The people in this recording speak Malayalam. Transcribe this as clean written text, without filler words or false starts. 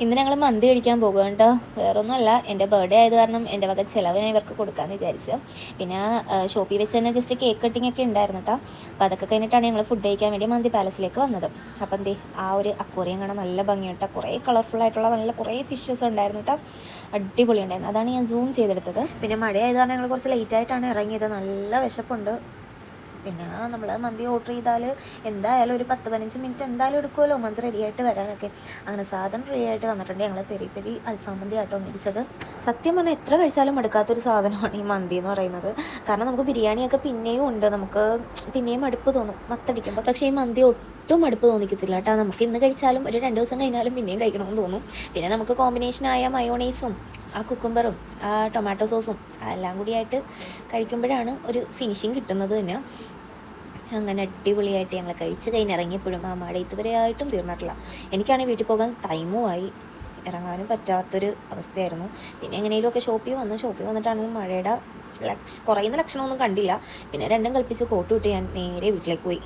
ഇന്ന് ഞങ്ങൾ മന്തി കഴിക്കാൻ പോകുക കേട്ടോ. വേറൊന്നുമല്ല, എൻ്റെ ബർത്ത്ഡേ ആയത് കാരണം എൻ്റെ വക ചിലവ് ഞാൻ ഇവർക്ക് കൊടുക്കാമെന്ന് വിചാരിച്ചു. പിന്നെ ഷോപ്പിൽ വെച്ച് തന്നെ ജസ്റ്റ് കേക്ക് കട്ടിംഗ് ഒക്കെ ഉണ്ടായിരുന്നു കേട്ടോ. അപ്പോൾ അതൊക്കെ കഴിഞ്ഞിട്ടാണ് ഞങ്ങൾ ഫുഡ് കഴിക്കാൻ വേണ്ടി മന്തി പാലസിലേക്ക് വന്നത്. അപ്പം എന്തേ ആ ഒരു അക്വേറിയം കാണാൻ നല്ല ഭംഗിയാട്ടോ. കുറേ കളർഫുൾ ആയിട്ടുള്ള നല്ല കുറേ ഫിഷസ് ഉണ്ടായിരുന്നു കേട്ടോ. അടിപൊളി ഉണ്ടായിരുന്നു. അതാണ് ഞാൻ സൂം ചെയ്തെടുത്തത്. പിന്നെ മഴയായത് കാരണം ഞങ്ങൾ കുറച്ച് ലേറ്റായിട്ടാണ് ഇറങ്ങിയത്. നല്ല വിശപ്പുണ്ട്. പിന്നെ നമ്മൾ മന്തി ഓർഡർ ചെയ്താൽ എന്തായാലും ഒരു 10-15 മിനിറ്റ് എന്തായാലും എടുക്കുമല്ലോ മന്തി റെഡി ആയിട്ട് വരാനൊക്കെ. അങ്ങനെ സാധനം റെഡി ആയിട്ട് വന്നിട്ടുണ്ട്. ഞങ്ങൾ പെരി അൽഫാം മന്തി ആട്ടോ മേടിച്ചത്. സത്യം പറഞ്ഞാൽ എത്ര കഴിച്ചാലും എടുക്കാത്തൊരു സാധനമാണ് ഈ മന്തി എന്ന് പറയുന്നത്. കാരണം നമുക്ക് ബിരിയാണിയൊക്കെ പിന്നെയും ഉണ്ട്, നമുക്ക് പിന്നെയും മടുപ്പ് തോന്നും മത്തടിക്കുമ്പോൾ. പക്ഷേ ഈ മന്തി ഒട്ടും മടുപ്പ് തോന്നിക്കത്തില്ല കേട്ടോ. നമുക്ക് ഇന്ന് കഴിച്ചാലും ഒരു 2 ദിവസം കഴിഞ്ഞാലും പിന്നെയും കഴിക്കണമെന്ന് തോന്നും. പിന്നെ നമുക്ക് കോമ്പിനേഷനായ മയോണൈസും ആ കുക്കുംബറും ആ ടൊമാറ്റോ സോസും എല്ലാം കൂടിയായിട്ട് കഴിക്കുമ്പോഴാണ് ഒരു ഫിനിഷിങ് കിട്ടുന്നത് തന്നെ. അങ്ങനെ അടിപൊളിയായിട്ട് ഞങ്ങൾ കഴിച്ച് കഴിഞ്ഞിറങ്ങിയപ്പോഴും ആ മഴ ഇതുവരെയായിട്ടും തീർന്നിട്ടില്ല. എനിക്കാണെങ്കിൽ വീട്ടിൽ പോകാൻ ടൈമും ആയി, ഇറങ്ങാനും പറ്റാത്തൊരു അവസ്ഥയായിരുന്നു. പിന്നെ എങ്ങനെയെങ്കിലുമൊക്കെ ഷോപ്പിൽ വന്നിട്ടാണെങ്കിലും മഴയുടെ കുറയുന്ന ലക്ഷണമൊന്നും കണ്ടില്ല. പിന്നെ രണ്ടും കൽപ്പിച്ച് കോട്ട് വിട്ട് ഞാൻ നേരെ വീട്ടിലേക്ക് പോയി.